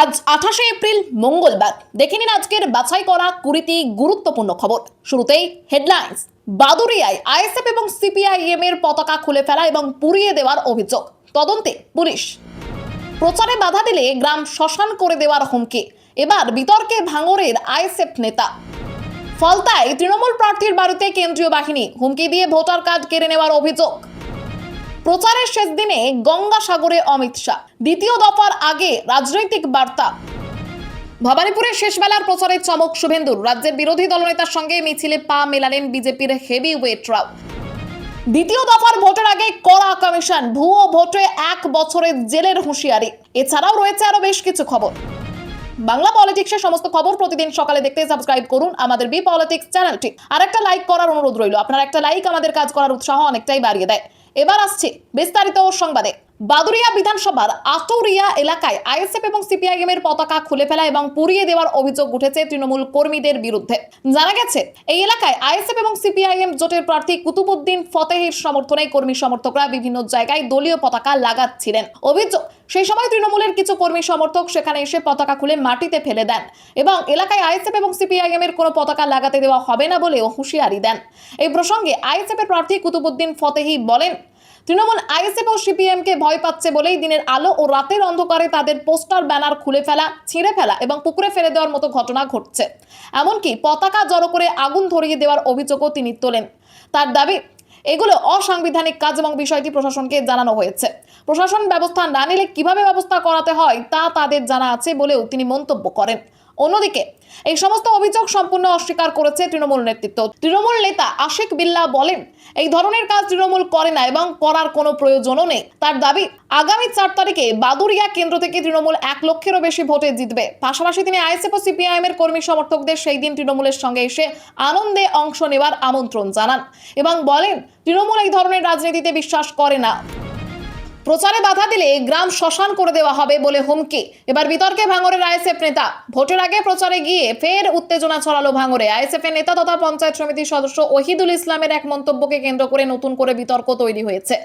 আজ 28শে এপ্রিল মঙ্গলবার। দেখে নিন আজকের বাছাই করা 20টি গুরুত্বপূর্ণ খবর। শুরুতেই হেডলাইন্স। বাদুড়িয়ায় আইএসএফ এবং সিপিআইএম এর পতাকা খুলে ফেলা এবং পুড়িয়ে দেওয়ার অভিযোগ, তদন্তে পুলিশ। প্রচারে বাধা দিলে গ্রাম শ্মশান করে দেওয়ার হুমকি, এবার বিতর্কে ভাঙড়ের আইএসএফ নেতা। ফলতায় তৃণমূল প্রার্থীর বাড়িতে কেন্দ্রীয় বাহিনী, হুমকি দিয়ে ভোটার কার্ড কেড়ে নেওয়ার অভিযোগ। প্রচারের শেষ দিনে গঙ্গাসাগরে অমিত শাহ, দ্বিতীয় দফার আগে রাজনৈতিক বার্তা। ভবানীপুরের শেষবেলার প্রচারের চমক শুভেন্দুর, রাজ্যের বিরোধী দলনেতার সঙ্গে মিছিলে পা মেলালেন বিজেপির হেভি ওয়েটরাও। দ্বিতীয় দফার ভোটের আগে কড়া কমিশন, ভুয়ো ভোটে 1 বছরের জেলের হুঁশিয়ারি। এছাড়াও রয়েছে আরো বেশ কিছু খবর। বাংলা পলিটিক্সের সমস্ত খবর প্রতিদিন সকালে দেখতে সাবস্ক্রাইব করুন আমাদের বি পলিটিক্স চ্যানেলটি। আর একটা লাইক করার অনুরোধ রইল, আপনার একটা লাইক আমাদের কাজ করার উৎসাহ অনেকটাই বাড়িয়ে দেয়। এবার আসছে বিস্তারিত সংবাদে। বাদুড়িয়া বিধানসভার আটৌরিয়া এলাকায় আইএসএফ এবং সিপিআইএম এর পতাকা খুলে ফেলা এবং পুড়িয়ে দেওয়ার অভিযোগ উঠেছে তৃণমূল কর্মীদের বিরুদ্ধে। জানা গেছে, এই এলাকায় আইএসএফ এবং সিপিআইএম জোটের প্রার্থী কুতুবউদ্দিন ফতেহের সমর্থনে কর্মী সমর্থকরা বিভিন্ন জায়গায় দলীয় পতাকা লাগাচ্ছিলেন। অভিযোগ, সেই সময় তৃণমূলের কিছু কর্মী সমর্থক সেখানে এসে পতাকা খুলে মাটিতে ফেলে দেন এবং এলাকায় আইএসএফ এবং সিপিআইএম এর কোনো পতাকা লাগাতে দেওয়া হবে না বলেও হুঁশিয়ারি দেন। এই প্রসঙ্গে আইএসএফ এর প্রার্থী কুতুবউদ্দিন ফতেহি বলেন, তৃণমূল আইএসএফ ও সিপিএম কে ভয় পাচ্ছে বলেই দিনের আলো ও রাতের অন্ধকারে তাদের পোস্টার ব্যানার খুলে ফেলা, ছিঁড়ে ফেলা এবং পুকুরে ফেলে দেওয়ার মতো ঘটনা ঘটছে। এমনকি পতাকা জড়ো করে আগুন ধরিয়ে দেওয়ার অভিযোগও তিনি তোলেন। তার দাবি, এগুলো অসাংবিধানিক কাজ এবং বিষয়টি প্রশাসনকে জানানো হয়েছে। প্রশাসন ব্যবস্থা না নিলে কিভাবে ব্যবস্থা করাতে হয় তা তাদের জানা আছে বলেও তিনি মন্তব্য করেন। অন্যদিকে এই সমস্ত অভিযোগ সম্পূর্ণ অস্বীকার করেছে তৃণমূল নেতৃত্ব। তৃণমূল নেতা আশিক বিল্লাহ বলেন, এই ধরনের কাজ তৃণমূল করে না এবং করার কোনো প্রয়োজনও নেই। তার দাবি, আগামী 4 তারিখে বাদুড়িয়া কেন্দ্র থেকে তৃণমূল 1 লক্ষেরও বেশি ভোটে জিতবে। পাশাপাশি তিনি আইএসএফ ও সিপিআইএম এর কর্মী সমর্থকদের সেই দিন তৃণমূলের সঙ্গে এসে আনন্দে অংশ নেওয়ার আমন্ত্রণ জানান এবং বলেন, তৃণমূল এই ধরনের রাজনীতিতে বিশ্বাস করে না। প্রচারে বাধা দিলে গ্রাম শ্মশান করে দেওয়া হবে বলে হুমকি, এবার বিতর্কে ভাঙড়ের আইএসএফ নেতা। ভোটের আগে প্রচারে গিয়ে ফের উত্তেজনা ছড়ালো ভাঙড়ে। আইএসএফ এর নেতা তথা পঞ্চায়েত সমিতির সদস্য ওহিদুল ইসলামের এক মন্তব্যকে কেন্দ্র করে নতুন করে বিতর্ক তৈরি হয়েছে।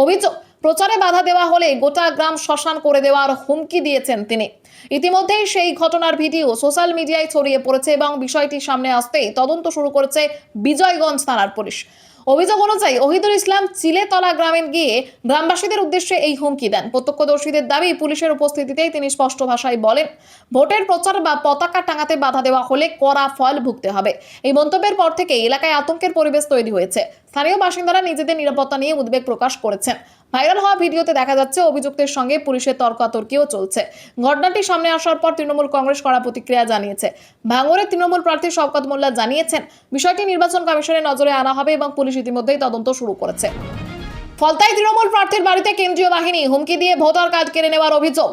অভিযোগ, প্রচারে বাধা দেওয়া হলে গোটা গ্রাম শ্মশান করে দেওয়ার হুমকি দিয়েছেন তিনি। ইতিমধ্যেই সেই ঘটনার ভিডিও সোশ্যাল মিডিয়ায় ছড়িয়ে পড়েছে এবং বিষয়টি সামনে আসতেই তদন্ত শুরু করেছে বিজয়গঞ্জ থানার পুলিশ। অভিযোগ অনুযায়ী ওহিদুল ইসলাম চিলেতলা গ্রামে গিয়ে গ্রামবাসীদের উদ্দেশ্যে এই হুমকি দেন। প্রত্যক্ষদর্শীদের দাবি, পুলিশের উপস্থিতিতেই তিনি স্পষ্ট ভাষায় বলেন, ভোটের প্রচার বা পতাকা টাঙাতে বাধা দেওয়া হলে কড়া ফল ভুগতে হবে। এই মন্তব্যের পর থেকে এলাকায় আতঙ্কের পরিবেশ তৈরি হয়েছে। স্থানীয় বাসিন্দারা নিজেদের নিরাপত্তা নিয়ে উদ্বেগ প্রকাশ করেছেন। ভাইরাল হওয়া ভিডিওতে দেখা যাচ্ছে অভিযুক্তের সঙ্গে পুলিশের তর্কাতর্কিও চলছে। ঘটনাটি সামনে আসার পর তৃণমূল কংগ্রেস কড়া প্রতিক্রিয়া জানিয়েছে। ভাঙড়ের তৃণমূল প্রার্থী শওকত মোল্লা জানিয়েছেন, বিষয়টি নির্বাচন কমিশনের নজরে আনা হবে এবং পুলিশ ইতিমধ্যেই তদন্ত শুরু করেছে। ফলতায় তৃণমূল প্রার্থীর বাড়িতে কেন্দ্রীয় বাহিনী, হুমকি দিয়ে ভোটার কার্ড কেড়ে নেওয়ার অভিযোগ।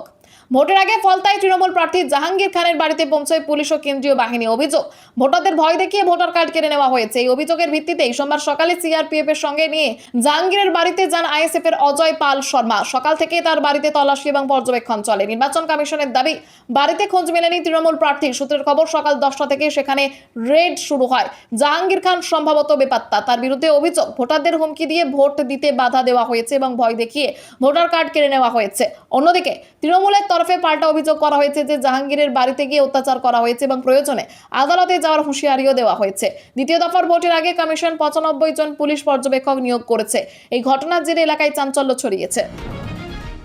ভোটের আগে ফলতায় তৃণমূল প্রার্থী জাহাঙ্গীর খানের বাড়িতে পৌঁছয় পুলিশ ও কেন্দ্রীয় বাহিনী। অভিযোগ, ভোটারদের ভয় দেখিয়ে ভোটার কার্ড কেড়ে নেওয়া হয়েছে। এই অভিযোগের ভিত্তিতেই সোমবার সকালে সিআরপিএফ এর সঙ্গে নিয়ে জাহাঙ্গীরের বাড়িতে যান আইএসএফ এর অজয় পাল শর্মা। সকাল থেকে তার বাড়িতে তল্লাশি এবং পর্যবেক্ষণ চলে। নির্বাচন কমিশনের দাবি, বাড়িতে খোঁজ মেলেনি তৃণমূল প্রার্থীর। সূত্রের খবর, সকাল 10টা থেকে সেখানে রেড শুরু হয়। জাহাঙ্গীর খান সম্ভবত বেপাত্তা। তার বিরুদ্ধে অভিযোগ, ভোটারদের হুমকি দিয়ে ভোট দিতে বাধা দেওয়া হয়েছে এবং ভয় দেখিয়ে ভোটার কার্ড কেড়ে নেওয়া হয়েছে। অন্যদিকে তৃণমূলের তরফে পাল্টা অভিযোগ করা হয়েছে যে জাহাঙ্গীরের বাড়িতে গিয়ে অত্যাচার করা হয়েছে এবং প্রয়োজনে আদালতে যাওয়ার হুঁশিয়ারিও দেওয়া হয়েছে। দ্বিতীয় দফার ভোটের আগে কমিশন 95 জন পুলিশ পর্যবেক্ষক নিয়োগ করেছে। এই ঘটনার জেরে এলাকায় চাঞ্চল্য ছড়িয়েছে।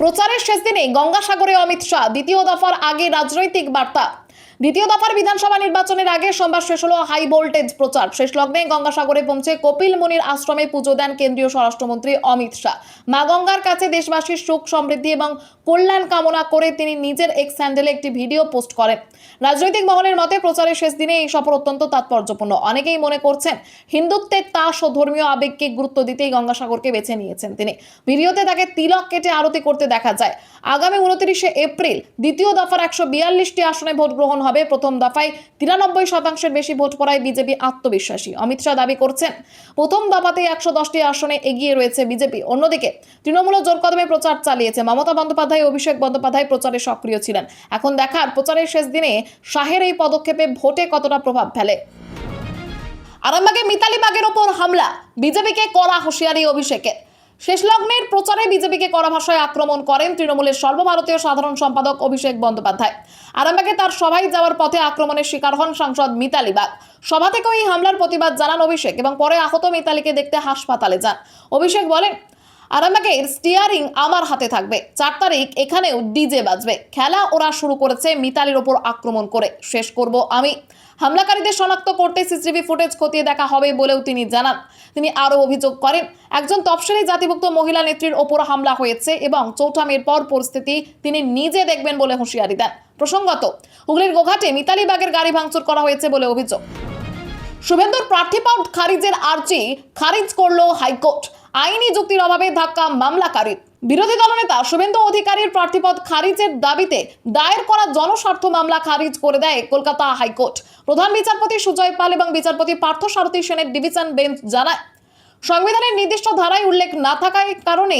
প্রচারের শেষ দিনে গঙ্গাসাগরে অমিত শাহ, দ্বিতীয় দফার আগে রাজনৈতিক বার্তা। দ্বিতীয় দফার বিধানসভা নির্বাচনের আগে সোমবার শেষ হলো হাই ভোল্টেজ প্রচার। শেষ লগ্নে গঙ্গাসাগরে পৌঁছে কপিল মুনির আশ্রমে পুজো দেন কেন্দ্রীয় স্বরাষ্ট্রমন্ত্রী অমিত শাহ। মা গঙ্গার কাছে দেশবাসীর সুখ সমৃদ্ধি এবং কল্যাণ কামনা করে তিনি নিজের এক্স হ্যান্ডেলে একটি ভিডিও পোস্ট করেন। রাজনৈতিক মহলের মতে প্রচারের শেষ দিনে এই সফর অত্যন্ত তাৎপর্যপূর্ণ। অনেকেই মনে করছেন হিন্দুত্বের তাস ও ধর্মীয় আবেগকে গুরুত্ব দিতেই গঙ্গাসাগরকে বেছে নিয়েছেন তিনি। ভিডিওতে তাকে তিলক কেটে আরতি করতে দেখা যায়। আগামী 29শে এপ্রিল দ্বিতীয় দফার 142টি আসনে ভোট গ্রহণ হবে। প্রথম দফায় 93% বেশি ভোট পড়ায় বিজেপি আত্মবিশ্বাসী। অমিত শাহ দাবি করছেন, প্রথম দফাতে 110টি আসনে এগিয়ে রয়েছে বিজেপি। অন্যদিকে তৃণমূল জোর কদমে প্রচার চালিয়েছে। মমতা বন্দ্যোপাধ্যায়, অভিষেক বন্দ্যোপাধ্যায় প্রচারে সক্রিয় ছিলেন। এখন দেখার প্রচারের শেষ দিনে শাহের এই পদক্ষেপে ভোটে কতটা প্রভাব ফেলে। আরামবাগে মিতালি বাগের ওপর হামলা, বিজেপিকে কড়া হুঁশিয়ারি অভিষেকের। শেষ লগ্নের প্রচারে বিজেপিকে কড়া ভাষায় আক্রমণ করেন তৃণমূলের সর্বভারতীয় সাধারণ সম্পাদক অভিষেক বন্দ্যোপাধ্যায়। আরামবাগে তার সভায় যাওয়ার পথে আক্রমণের শিকার হন সাংসদ মিতালি বাগ। সভা থেকে ওই হামলার প্রতিবাদ জানান অভিষেক এবং পরে আহত মিতালিকে দেখতে হাসপাতালে যান। অভিষেক বলেন, আরামবাগের স্টিয়ারিং আমার হাতে থাকবে, 4 তারিখ এখানেও ডিজে বাজবে। খেলা ওরা শুরু করেছে মিতালির ওপর আক্রমণ করে, শেষ করব আমি। হামলাকারীদের শনাক্ত করতে সিসিটিভি ফুটেজ খতিয়ে দেখা হবে বলেও তিনি জানান। তিনি আরও অভিযোগ করেন, একজন তফসিলি জাতিভুক্ত মহিলা নেত্রীর ওপর হামলা হয়েছে এবং 4 মের পর পরিস্থিতি তিনি নিজে দেখবেন বলে হুঁশিয়ারি দেন। প্রসঙ্গত, হুগলির গোঘাটে মিতালি বাগের গাড়ি ভাঙচুর করা হয়েছে বলে অভিযোগ। শুভেন্দুর প্রার্থীপদ খারিজের আর্জি খারিজ করলো হাইকোর্ট। আইনি যুক্তির অভাবে ধাক্কা মামলাকারীর। বিরোধী দলনেতা শুভেন্দু অধিকারীর প্রার্থীপদ খারিজের দাবিতে দায়ের করা জনস্বার্থ মামলা খারিজ করে দেয় কলকাতা হাইকোর্ট। প্রধান বিচারপতি সুজয় পাল এবং বিচারপতি পার্থসারথী সেনের ডিভিশন বেঞ্চ জানায়, সংবিধানের নির্দিষ্ট ধারায় উল্লেখ না থাকার কারণে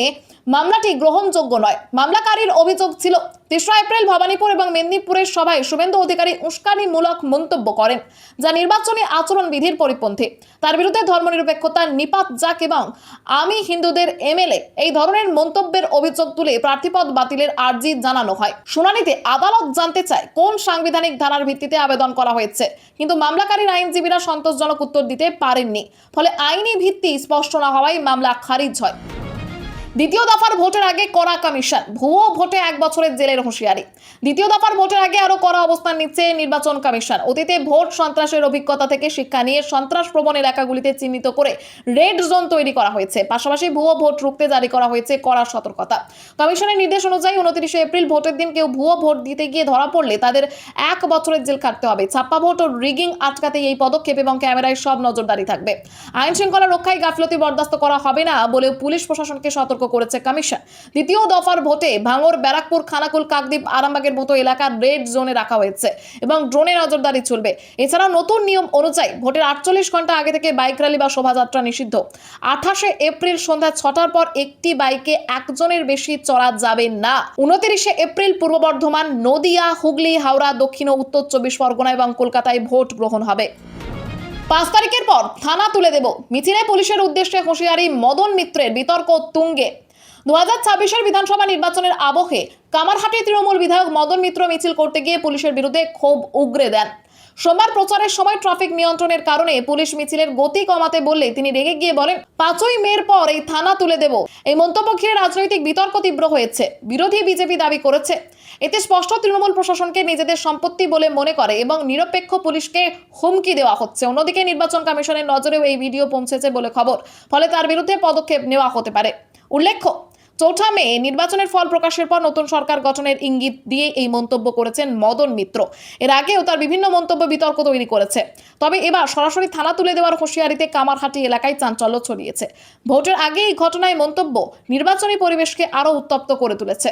মামলাটি গ্রহণযোগ্য নয়। মামলাকারীর অভিযোগ ছিল, 3রা এপ্রিল ভবানীপুর এবং মেদিনীপুরের সভায় শুভেন্দু অধিকারী উস্কানিমূলক মন্তব্য করেন, যা নির্বাচনী আচরণ বিধির পরিপন্থী। তার বিরুদ্ধে ধর্মনিরপেক্ষতা, নিপাত যাক এবং আমি হিন্দুদের এমএলএ এই ধরনের মন্তব্যের অভিযোগ তুলে প্রার্থীপদ বাতিলের আর্জি জানানো হয়। শুনানিতে আদালত জানতে চায় কোন সাংবিধানিক ধারার ভিত্তিতে আবেদন করা হয়েছে, কিন্তু মামলাকারীর আইনজীবীরা সন্তোষজনক উত্তর দিতে পারেননি। ফলে আইনি ভিত্তি স্পষ্ট না হওয়ায় মামলা খারিজ হয়। দ্বিতীয় দফার ভোটের আগে কড়া কমিশন, ভুয়ো ভোটে 1 বছরের জেলের হুঁশিয়ারি। দ্বিতীয় দফার ভোটের আগে আরো কড়া অবস্থান নিচ্ছে নির্বাচন কমিশন। অতীতে ভোট সন্ত্রাসের অভিজ্ঞতা থেকে শিক্ষা নিয়ে সন্ত্রাস প্রবণ এলাকাগুলিতে চিহ্নিত করে রেড জোন তৈরি করা হয়েছে। পাশাপাশি ভুয়ো ভোট রুখতে জারি করা হয়েছে কড়া সতর্কতা। কমিশনের নির্দেশ অনুযায়ী 29 এপ্রিল ভোটের দিন কেউ ভুয়ো ভোট দিতে গিয়ে ধরা পড়লে তাদের 1 বছরের জেল কাটতে হবে। ছাপ্পা ভোট ও রিগিং আটকাতে এই পদক্ষেপ এবং ক্যামেরায় সব নজরদারি থাকবে। আইন শৃঙ্খলা রক্ষায় গাফলতি বরদাস্ত করা হবে না বলেও পুলিশ প্রশাসনকে সতর্ক করেছে কমিশন। দ্বিতীয় দফার ভোটে ভাঙড়, ব্যারাকপুর, খানাকুল, কাকদ্বীপ, আরামবাগের মতো এলাকা রেড জোনে রাখা হয়েছে এবং ড্রোনে নজরদারি চলবে। এছাড়াও নতুন নিয়ম অনুযায়ী ভোটের 48 ঘন্টা আগে থেকে বাইক র্যালি বা শোভাযাত্রা নিষিদ্ধ। 28 এপ্রিল সন্ধ্যা 6টার পর একটি বাইকে 1 জনের বেশি চড়া যাবে না। 29 এপ্রিল পূর্ব বর্ধমান, নদিয়া, হুগলি, হাওড়া, দক্ষিণ ও উত্তর 24 পরগনা এবং কলকাতায় ভোট গ্রহণ হবে। 5 তারিখের পর থানা তুলে দেব, মিছিলে পুলিশের উদ্দেশ্যে হুঁশিয়ারি মদন মিত্রের। বিতর্ক তুঙ্গে। 2026 বিধানসভা নির্বাচনের আবহে কামারহাটি তৃণমূল বিধায়ক মদন মিত্র মিছিল করতে গিয়ে পুলিশের বিরুদ্ধে ক্ষোভ উগরে দেন। সোমবার প্রচারের সময় ট্রাফিক নিয়ন্ত্রণের কারণে পুলিশ মিছিলের গতি কমাতে বললে তিনি রেগে গিয়ে বলেন, 5ই মের পর এই থানা তুলে দেব। এই মন্তব্য ঘিরে রাজনৈতিক বিতর্ক তীব্র হয়েছে। বিরোধী বিজেপি দাবি করেছে, এতে স্পষ্ট তৃণমূল প্রশাসনকে নিজেদের সম্পত্তি বলে মনে করে এবং নিরপেক্ষ পুলিশকে হুমকি দেওয়া হচ্ছে। অন্যদিকে নির্বাচন কমিশনের নজরেও এই ভিডিও পৌঁছেছে বলে খবর, ফলে তার বিরুদ্ধে পদক্ষেপ নেওয়া হতে পারে। উল্লেখ্য, 4 মে নির্বাচনের ফল প্রকাশের পর নতুন সরকার গঠনের ইঙ্গিত দিয়ে এই মন্তব্য করেছেন মদন মিত্র। এর আগেও তার বিভিন্ন মন্তব্য বিতর্ক তৈরি করেছে। তবে এবার সরাসরি থানা তুলে দেওয়ার হুঁশিয়ারিতে কামারহাটি এলাকায় চাঞ্চল্য ছড়িয়েছে। ভোটের আগে এই ঘটনায় মন্তব্য নির্বাচনী পরিবেশকে আরও উত্তপ্ত করে তুলেছে।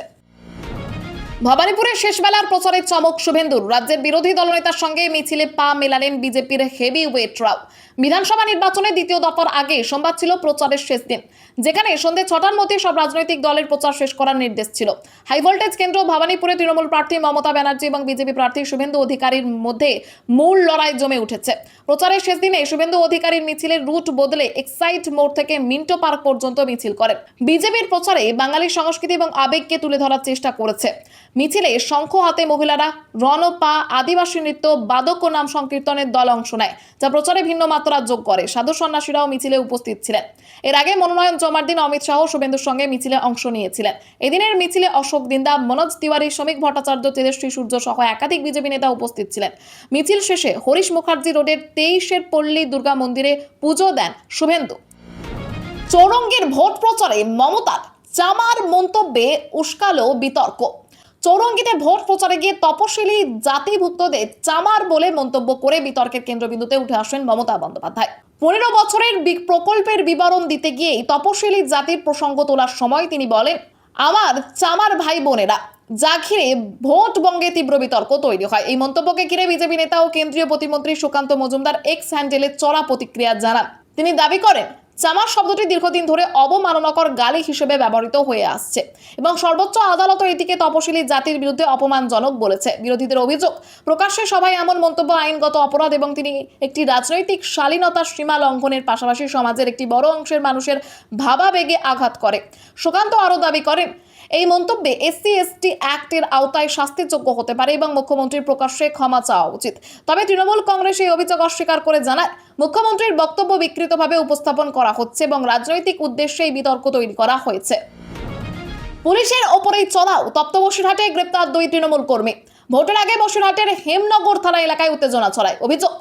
ভবানীপুরের শেষবেলার প্রচারের চমক শুভেন্দুর। রাজ্যের বিরোধী দলনেতার সঙ্গে মিছিলে পা মেলালেন বিজেপির হেভি ওয়েটরাও। বিধানসভা নির্বাচনের দ্বিতীয় দফার আগে সোমবার ছিল প্রচারের শেষ দিন, যেখানে সন্ধ্যে 6টার মধ্যে সব রাজনৈতিক দলের প্রচার শেষ করার নির্দেশ ছিল। হাই ভোল্টেজ কেন্দ্র ভবানীপুরে তৃণমূল প্রার্থী মমতা ব্যানার্জি এবং বিজেপি প্রার্থী শুভেন্দু অধিকারীর মধ্যে মূল লড়াই জমে উঠেছে। প্রচারের শেষ দিনে শুভেন্দু অধিকারীর মিছিলের রুট বদলে এক্সাইট মোড় থেকে মিন্টো পার্ক পর্যন্ত মিছিল করেন। বিজেপির প্রচারে বাঙালি সংস্কৃতি এবং আবেগকে তুলে ধরার চেষ্টা করেছে। মিছিলে শঙ্খ হাতে মহিলারা, রণ পা, আদিবাসী নৃত্য, বাদক ও নাম সংকীর্তনের দল অংশ নেয়, যা প্রচারে ভিন্ন মাত্রা যোগ করে। সাধু সন্ন্যাসীরাও মিছিলে উপস্থিত ছিলেন। এর আগে মনোনয়ন জমার দিন অমিত শাহ শুভেন্দুর সঙ্গে মিছিলে অংশ নিয়েছিলেন। এদিনের মিছিলে অশোক দিন্দা, মনোজ তিওয়ারি, শ্রমিক ভট্টাচার্য, তেজস্বী সূর্য সহ একাধিক বিজেপি নেতা উপস্থিত ছিলেন। মিছিল শেষে হরিশ মুখার্জি রোডের 23 পল্লী দুর্গা মন্দিরে পুজো দেন শুভেন্দু। চৌরঙ্গীর ভোট প্রচারে মমতার চামার মন্তব্যে উস্কালো বিতর্ক। চৌরঙ্গীতে ভোট প্রচারে গিয়ে তপশিলি জাতিভুক্তদের চামার বলে মন্তব্য করে বিতর্কের কেন্দ্রবিন্দুতে উঠে আসেন মমতা বন্দ্যোপাধ্যায়। 15 বছরের প্রকল্পের বিবরণ দিতে গিয়ে তপশিলি জাতির প্রসঙ্গ তোলার সময় তিনি বলেন, আমার চামার ভাই বোনেরা, যা ঘিরে ভোট বঙ্গে তীব্র বিতর্ক তৈরি হয়। এই মন্তব্যকে ঘিরে বিজেপি নেতা ও কেন্দ্রীয় প্রতিমন্ত্রী সুকান্ত মজুমদার এক্স হ্যান্ডেলে চড়া প্রতিক্রিয়া জানান। তিনি দাবি করেন, চামার শব্দটি দীর্ঘদিন ধরে অবমাননাকর গালি হিসেবে ব্যবহৃত হয়ে আসছে এবং সর্বোচ্চ আদালতও এটিকে তপশিলি জাতির বিরুদ্ধে অপমানজনক বলেছে। বিরোধীদের অভিযোগ, প্রকাশ্যে সভায় এমন মন্তব্য আইনগত অপরাধ এবং তিনি একটি রাজনৈতিক শালীনতার সীমা লঙ্ঘনের পাশাপাশি সমাজের একটি বড় অংশের মানুষের ভাবাবেগে আঘাত করে। সুকান্ত আরও দাবি করেন, এই মন্তব্যে SC/ST অ্যাক্টের আওতায় শাস্তিযোগ্য হতে পারে এবং মুখ্যমন্ত্রীর প্রকাশ্যে ক্ষমা চাওয়া উচিত। তবে তৃণমূল কংগ্রেস এই অভিযোগ অস্বীকার করে জানায়, মুখ্যমন্ত্রীর বক্তব্য বিকৃতভাবে উপস্থাপন করা হচ্ছে এবং রাজনৈতিক উদ্দেশ্যে এই বিতর্ক তৈরি করা হয়েছে। পুলিশের ওপরেই চড়াও, তপ্ত বসিরহাটে গ্রেপ্তার 2 তৃণমূল কর্মী। ভোটের আগে বসিরহাটের হেমনগর থানা এলাকায় উত্তেজনা ছড়ায়। অভিযোগ,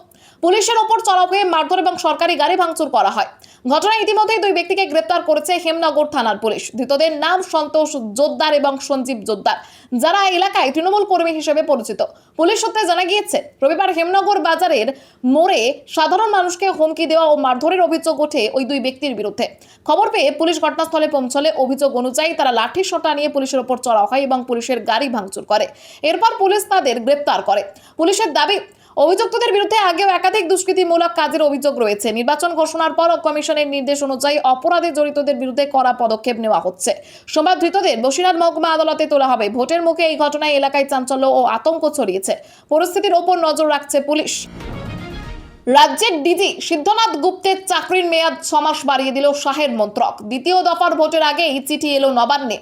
পুলিশের ওপর চড়াও হয়ে মারধর এবং সরকারি গাড়ি ভাঙচুর করা হয়। ঘটনায় ইতিমধ্যেই 2 ব্যক্তিকে গ্রেপ্তার করেছে হেমনগর থানার পুলিশ। ধৃতদের নাম সন্তোষ জোদ্দার এবং সঞ্জীব জোদ্দার, যারা এলাকায় তৃণমূল কর্মী হিসেবে পরিচিত। পুলিশ সূত্রে জানা গিয়েছে, রবিবার হেমনগর বাজারের মোড়ে সাধারণ মানুষকে হুমকি দেওয়া ও মারধরের অভিযোগ ওঠে ওই 2 ব্যক্তির বিরুদ্ধে। খবর পেয়ে পুলিশ ঘটনাস্থলে পৌঁছলে অভিযোগ অনুযায়ী তারা লাঠি সোঁটা নিয়ে পুলিশের ওপর চড়াও হয় এবং পুলিশের গাড়ি ভাঙচুর করে। এরপর পুলিশ তাদের গ্রেপ্তার করে। পুলিশের দাবি, অভিযুক্তদের বিরুদ্ধে আগেও একাধিক দুষ্কৃতিমূলক কাজের অভিযোগ রয়েছে। নির্বাচন ঘোষণার পর কমিশনের নির্দেশ অনুযায়ী অপরাধে জড়িতদের বিরুদ্ধে কড়া পদক্ষেপ নেওয়া হচ্ছে। সোমবার ধৃতদের বসিরহাট মহকুমা আদালতে তোলা হবে। ভোটের মুখে এই ঘটনায় এলাকায় চাঞ্চল্য ও আতঙ্ক ছড়িয়েছে। পরিস্থিতির ওপর নজর রাখছে পুলিশ। রাজ্যের ডিজি সিদ্ধনাথ গুপ্তের চাকরির মেয়াদ 6 মাস বাড়িয়ে দিল শাহের মন্ত্রক। দ্বিতীয় দফার ভোটের আগেই চিঠি এলো নবান্নে।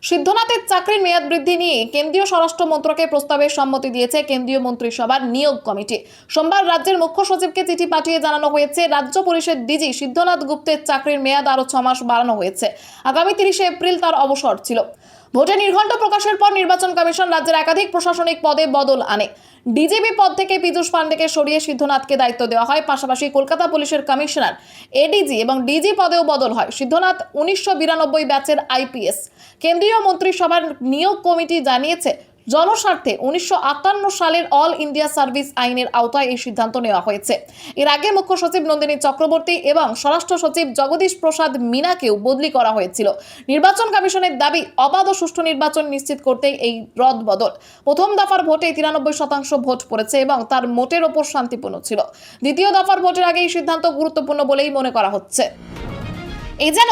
সিদ্ধনাথের চাকরির মেয়াদ বৃদ্ধি নিয়ে কেন্দ্রীয় স্বরাষ্ট্র মন্ত্রকের প্রস্তাবে সম্মতি দিয়েছে কেন্দ্রীয় মন্ত্রিসভার নিয়োগ কমিটি। সোমবার রাজ্যের মুখ্য সচিবকে চিঠি পাঠিয়ে জানানো হয়েছে, রাজ্য পুলিশের ডিজি সিদ্ধনাথ গুপ্তের চাকরির মেয়াদ আরও 6 মাস বাড়ানো হয়েছে। আগামী 30 এপ্রিল তার অবসর ছিল। ভোটে নির্ঘণ্ট প্রকাশের পর নির্বাচন কমিশন রাজ্যের একাধিক প্রশাসনিক পদে বদল আনে। ডিজিপি পদ থেকে পীযূষ পান্ডেকে সরিয়ে সিদ্ধনাথকে দায়িত্ব দেওয়া হয়। পাশাপাশি কলকাতা পুলিশের কমিশনার, ADG এবং ডিজি পদেও বদল হয়। সিদ্ধনাথ 1992 ব্যাচের IPS। কেন্দ্রীয় মন্ত্রিসভার নিয়োগ কমিটি জানিয়েছে, জনস্বার্থে 1958 সালের অল ইন্ডিয়া সার্ভিস আইনের আওতায় এই সিদ্ধান্ত নেওয়া হয়েছে। এর আগে মুখ্য সচিব নন্দিনী চক্রবর্তী এবং স্বরাষ্ট্র সচিব জগদীশ প্রসাদ মিনাকেও বদলি করা হয়েছিল। নির্বাচন কমিশনের দাবি, অবাধ ও সুষ্ঠু নির্বাচন নিশ্চিত করতেই এই রদবদল। প্রথম দফার ভোটে 93% ভোট পড়েছে এবং তার মোটের ওপর শান্তিপূর্ণ ছিল। দ্বিতীয় দফার ভোটের আগে এই সিদ্ধান্ত গুরুত্বপূর্ণ বলেই মনে করা হচ্ছে। এই যেন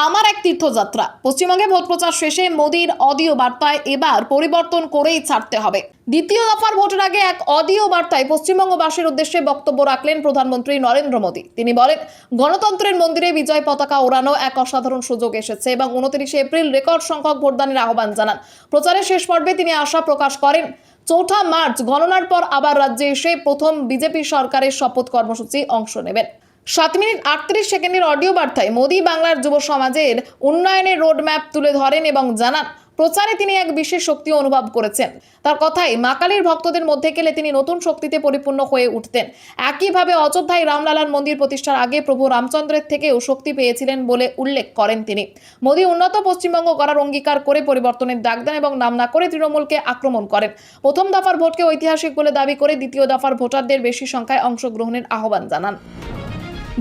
আমার এক তীর্থযাত্রা। পশ্চিমবঙ্গে ভোট প্রচার শেষে মোদির অডিও বার্তায় এবার পরিবর্তন করেই ছাড়তে হবে। দ্বিতীয় দফার ভোটের আগে এক অডিও বার্তায় পশ্চিমবঙ্গবাসীর উদ্দেশ্যে বক্তব্য রাখলেন প্রধানমন্ত্রী নরেন্দ্র মোদী। তিনি বলেন, গণতন্ত্রের মন্দিরে বিজয় পতাকা ওড়ানো এক অসাধারণ সুযোগ এসেছে এবং 29 এপ্রিল রেকর্ড সংখ্যক ভোটদানের আহ্বান জানান। প্রচারের শেষ পর্বে তিনি আশা প্রকাশ করেন, 4 মার্চ গণনার পর আবার রাজ্যে এসে প্রথম বিজেপি সরকারের শপথ কর্মসূচি অংশ নেবেন। 7 মিনিট 38 সেকেন্ডের অডিও বার্তায় মোদী বাংলার যুব সমাজের উন্নয়নের রোডম্যাপ তুলে ধরেন এবং জানান, প্রচারে তিনি এক বিশেষ শক্তি অনুভব করেছেন। তার কথায়, মা কালীর ভক্তদের মধ্যে গেলে তিনি নতুন শক্তিতে পরিপূর্ণ হয়ে উঠতেন। একইভাবে অযোধ্যায় রামলালার মন্দির প্রতিষ্ঠার আগে প্রভু রামচন্দ্রের থেকেও শক্তি পেয়েছিলেন বলে উল্লেখ করেন তিনি। মোদী উন্নত পশ্চিমবঙ্গ গড়ার অঙ্গীকার করে পরিবর্তনের ডাক দেন এবং নাম না করে তৃণমূলকে আক্রমণ করেন। প্রথম দফার ভোটকে ঐতিহাসিক বলে দাবি করে দ্বিতীয় দফার ভোটারদের বেশি সংখ্যায় অংশগ্রহণের আহ্বান জানান।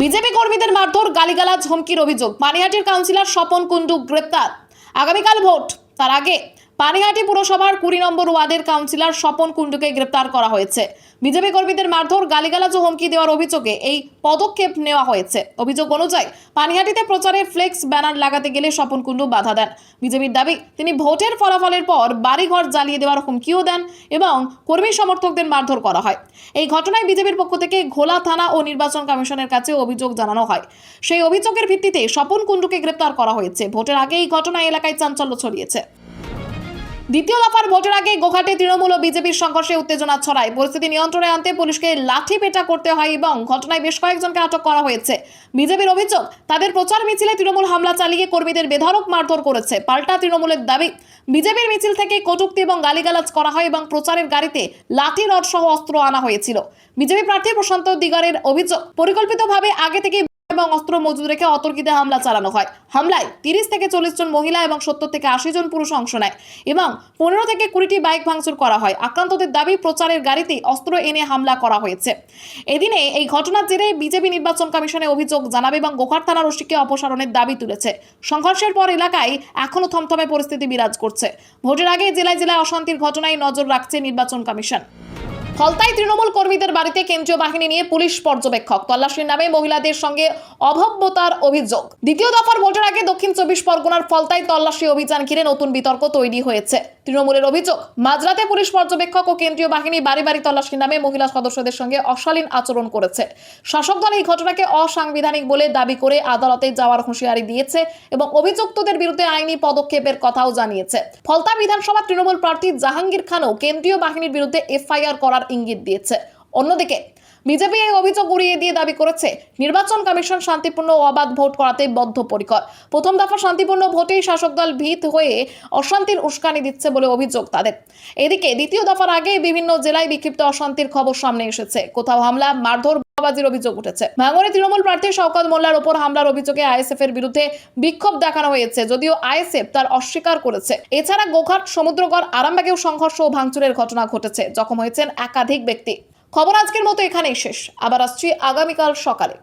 বিজেপি কর্মীদের মারধর, গালিগালাজ, হুমকির অভিযোগ। পানিহাটির কাউন্সিলর স্বপন কুণ্ডু গ্রেপ্তার। আগামীকাল ভোট, তার আগে পানিহাটি পুরসভার 20 নম্বর ওয়ার্ডের কাউন্সিলর স্বপন কুণ্ডুকে গ্রেপ্তার করা হয়েছে। বিজেপি কর্মীদের মারধর, গালিগালাজ ও হুমকি দেওয়ার অভিযোগে এই পদক্ষেপ নেওয়া হয়েছে। অভিযোগ অনুযায়ী পানিহাটিতে প্রচারের ফ্লেক্স ব্যানার লাগাতে গেলে স্বপন কুণ্ডু বাধা দেন। বিজেপির দাবি, তিনি ভোটের ফলাফলের পর বাড়িঘর জ্বালিয়ে দেওয়ার হুমকিও দেন এবং কর্মী সমর্থকদের মারধর করা হয়। এই ঘটনায় বিজেপির পক্ষ থেকে ঘোলা থানা ও নির্বাচন কমিশনের কাছে অভিযোগ জানানো হয়। সেই অভিযোগের ভিত্তিতে স্বপন কুণ্ডুকে গ্রেপ্তার করা হয়েছে। ভোটের আগে এই ঘটনায় এলাকায় চাঞ্চল্য ছড়িয়েছে। দ্বিতীয় দফার ভোটের আগে গোঘাটে তৃণমূল ও বিজেপির সংঘর্ষে উত্তেজনা ছড়ায়। পরিস্থিতি নিয়ন্ত্রণে আনতে পুলিশকে লাঠি পেটা করতে হয় এবং ঘটনায় বেশ কয়েকজনকে আটক করা হয়েছে। বিজেপির অভিযোগ, তাদের প্রচার মিছিলে তৃণমূল হামলা চালিয়ে কর্মীদের বেধড়ক মারধর করেছে। পাল্টা তৃণমূলের দাবি, বিজেপির মিছিল থেকে কটূক্তি এবং গালিগালাজ করা হয় এবং প্রচারের গাড়িতে লাঠি রড সহ অস্ত্র আনা হয়েছিল। বিজেপি প্রার্থী প্রশান্ত দিগারের অভিযোগ, পরিকল্পিতভাবে আগে থেকে এবং অস্ত্র মজুদ রেখে অতর্কিতে হামলা চালানো হয়। হামলায় 30 থেকে 40 জন মহিলা এবং 70 থেকে 80 জন পুরুষ অংশ নেয় এবং 15 থেকে 20টি বাইক ভাঙচুর করা হয়। আক্রান্তদের দাবি, প্রচারের গাড়িতে অস্ত্র এনে হামলা করা হয়েছে। এদিনে এই ঘটনার জেরে বিজেপি নির্বাচন কমিশনে অভিযোগ জানাবে এবং গোঘাট থানার ওসিকে অপসারণের দাবি তুলেছে। সংঘর্ষের পর এলাকায় এখনো থমথমে পরিস্থিতি বিরাজ করছে। ভোটের আগে জেলায় জেলায় অশান্তির ঘটনায় নজর রাখছে নির্বাচন কমিশন। ফলতায় তৃণমূল কর্মীদের বাড়িতে কেন্দ্রীয় বাহিনী নিয়ে পুলিশ পর্যবেক্ষক, তল্লাশির নামে মহিলাদের সঙ্গে অভব্যতার অভিযোগ। দ্বিতীয় দফার ভোটের আগে দক্ষিণ 24 পরগনার ফলতায় তল্লাশি অভিযান ঘিরে নতুন বিতর্ক তৈরি হয়েছে। তৃণমূলের অভিযোগ, মাঝরাতে পুলিশ পর্যবেক্ষক ও কেন্দ্রীয় বাহিনী বাড়ি বাড়ি তল্লাশির নামে মহিলা সদস্যদের সঙ্গে অশালীন আচরণ করেছে। শাসক দল এই ঘটনাকে অসাংবিধানিক বলে দাবি করে আদালতে যাওয়ার হুঁশিয়ারি দিয়েছে এবং অভিযুক্তদের বিরুদ্ধে আইনি পদক্ষেপের কথাও জানিয়েছে। ফলতা বিধানসভা তৃণমূল প্রার্থী জাহাঙ্গীর খানও কেন্দ্রীয় বাহিনীর বিরুদ্ধে এফআইআর করার ইঙ্গিত দিয়েছে। অন্যদিকে বিজেপি এই অভিযোগ উড়িয়ে দিয়ে দাবি করেছে, নির্বাচন কমিশন শান্তিপূর্ণ ও অবাধ ভোট করাতে বদ্ধপরিকর। প্রথম দফা শান্তিপূর্ণ ভোটেই শাসক দল ভীত হয়ে অশান্তির উস্কানি দিচ্ছে বলে অভিযোগ তাদের। এদিকে দ্বিতীয় দফার আগে বিভিন্ন জেলায় বিক্ষিপ্ত অশান্তির খবর সামনে এসেছে। কোথাও হামলা, মারধর, বাজির অভিযোগ উঠেছে। ভাঙড়ে তৃণমূল প্রার্থী শওকত মোল্লার ওপর হামলার অভিযোগে আইএসএফ এর বিরুদ্ধে বিক্ষোভ দেখানো হয়েছে, যদিও আইএসএফ তার অস্বীকার করেছে। এছাড়া গোঘাট, সমুদ্রগড়, আরামবাগেও সংঘর্ষ ও ভাঙচুরের ঘটনা ঘটেছে। জখম হয়েছেন একাধিক ব্যক্তি। খবর আজকের মতো এখানেই শেষ। আবার আসছি আগামীকাল সকালে।